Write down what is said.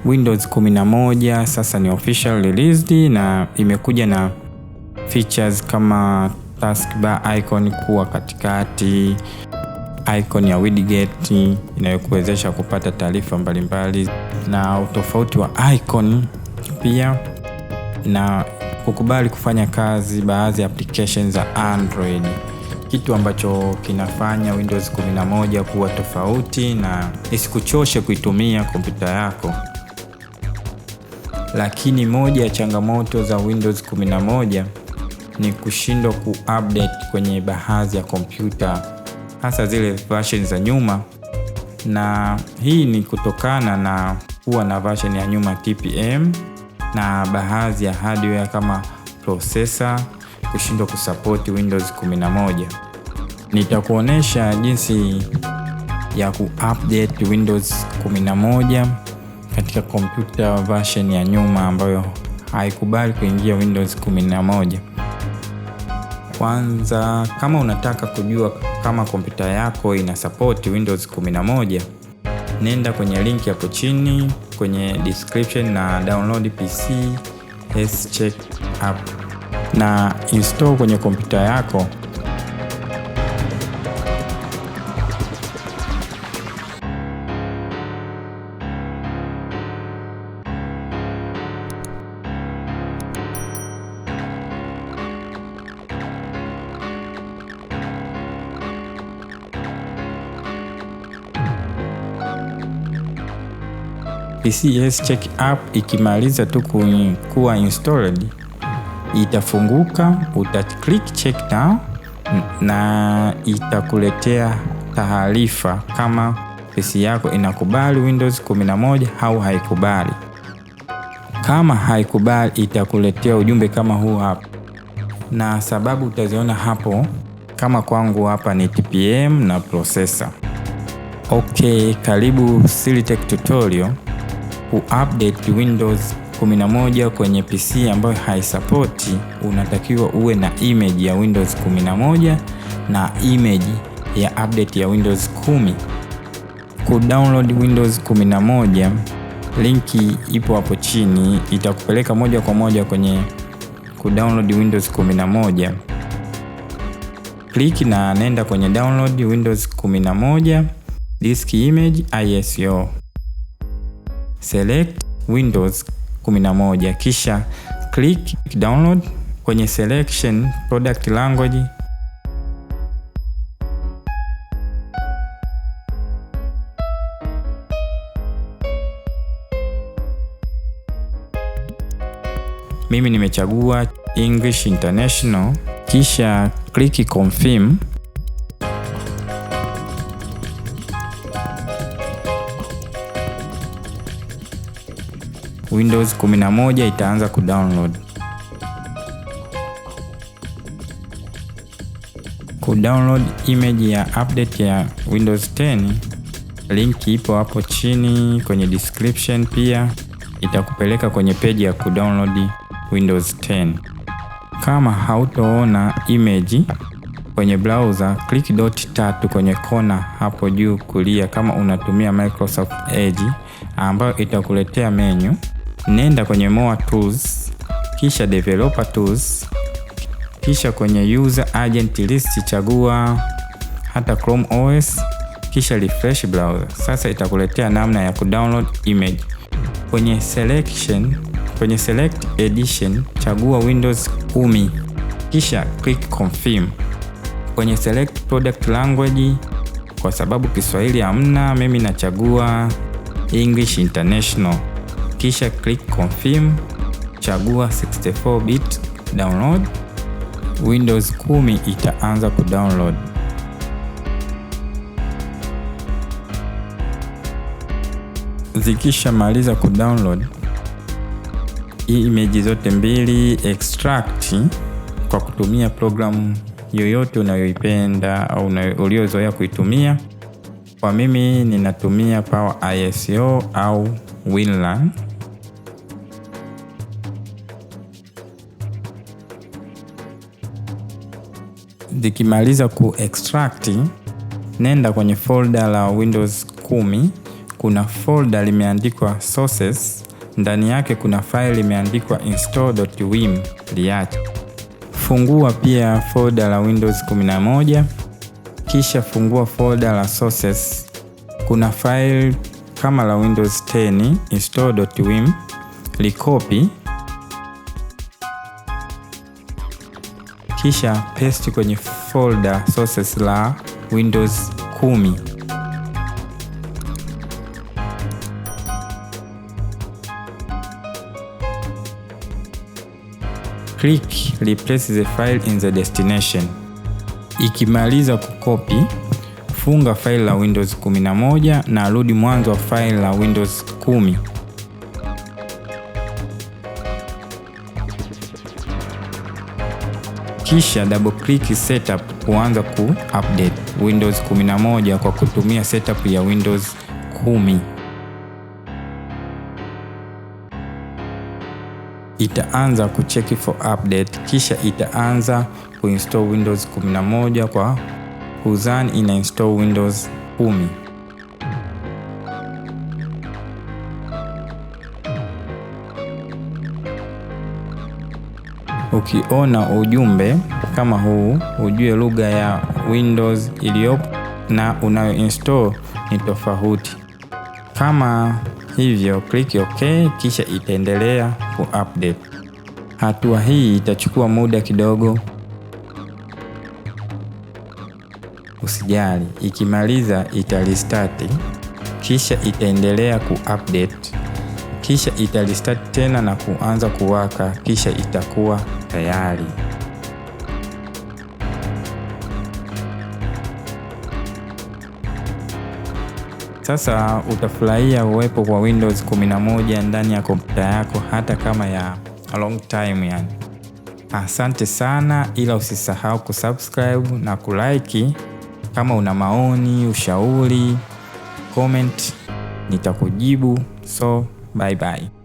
Windows 11 sasa ni official released na imekuja na features kama taskbar icon kuwa katikati, icon ya widget inayokuwezesha kupata taarifa mbalimbali, na utofauti wa icon pia, na kukubali kufanya kazi baadhi ya applications za Android, kitu ambacho kinafanya Windows 11 kuwa tofauti na isikuchoshe kuitumia kompyuta yako. Lakini moja ya changamoto za Windows 11 ni kushindwa kuupdate kwenye baadhi ya kompyuta, hasa zile version za nyuma, na hii ni kutokana na kuwa na version ya nyuma TPM na baadhi ya hardware kama processor kushindwa kusupport Windows 11. Nitakuonesha jinsi ya kuupdate Windows 11 katika kompyuta version ya nyuma ambayo haikubali kuingia Windows 11. Kwanza, kama unataka kujua kama kompyuta yako ina support Windows 11, nenda kwenye link hapo chini kwenye description na download PC Check app na install kwenye kompyuta yako. PC Check app ikimaliza tu kuwa installed, itafunguka, uta-click check now na itakuletea taarifa kama PC yako inakubali Windows 11 au haikubali. Kama haikubali, itakuletea ujumbe kama huu hapa, na sababu utaziona hapo. Kama kwangu hapa ni TPM na processor. Okay, karibu Silitech tutorial. Update Windows 11 kwenye PC ambayo haisupporti, unatakiwa uwe na image ya Windows 11 na image ya update ya Windows 10. Kudownload Windows 11, linki ipo hapo chini, itakupeleka moja kwa moja kwenye kudownload Windows 11. Click na nenda kwenye download Windows 11 disk image ISO. Select Windows 11 kisha click download. Kwenye selection product language mimi nimechagua English International, kisha click confirm. Windows 11 itaanza kudownload. Kudownload image ya update ya Windows 10, link ipo hapo chini kwenye description, pia itakupeleka kwenye page ya kudownload Windows 10. Kama hautoona image kwenye browser, click dot 3 kwenye kona hapo juu kulia kama unatumia Microsoft Edge, ambayo itakuletea menu. Nenda kwenye more tools, kisha developer tools, kisha kwenye user agent list chagua hata Chrome OS, kisha refresh browser. Sasa itakuletea namna ya kudownload image. Kwenye select edition chagua Windows 10, kisha click confirm. Kwenye select product language, kwa sababu Kiswahili hamna, mimi nachagua English International, kisha click confirm. Chagua 64 bit download. Windows 10 itaanza kudownload. Zikisha maliza kudownload, image zote mbili extract kwa kutumia programu yoyote unayoipenda au uliozoea kuitumia. Kwa mimi ninatumia Power ISO au WinRAR. Zikimaliza ku extract, nenda kwenye folder la Windows 10 kuna folder limeandikwa sources, ndani yake kuna file limeandikwa install.wim liache. Fungua pia folder la Windows 11, kisha fungua folder la sources. Kuna file kama la Windows 10 install.wim, likopi kisha paste kwenye folder sources la Windows 10. Click replace the file in the destination. Ikimaliza kukopi, funga file la Windows 11 na rudi mwanzo wa file la Windows 10. Kisha double click setup kuanza ku-update Windows 11 kwa kutumia setup ya Windows 10. Itaanza kucheck for update, kisha itaanza kuinstall Windows 11 kwa kuzani ina install Windows 10. Ukiona ujumbe kama huu, ujue lugha ya Windows iliyopo na unayo install ni tofauti. Kama hivyo, click OK, kisha itaendelea ku-update. Hatua hii itachukua muda kidogo. Usijali, ikimaliza itarestart, kisha itaendelea ku-update, kisha itarestart tena na kuanza kuwaka, kisha itakuwa tayari. Sasa utafurahia uwepo kwa Windows 11 ndani ya kompyuta yako hata kama ya a long time yani. Asante sana, ila usisahau kusubscribe na kulike. Kama una maoni, ushauri, comment, nitakujibu. So bye bye.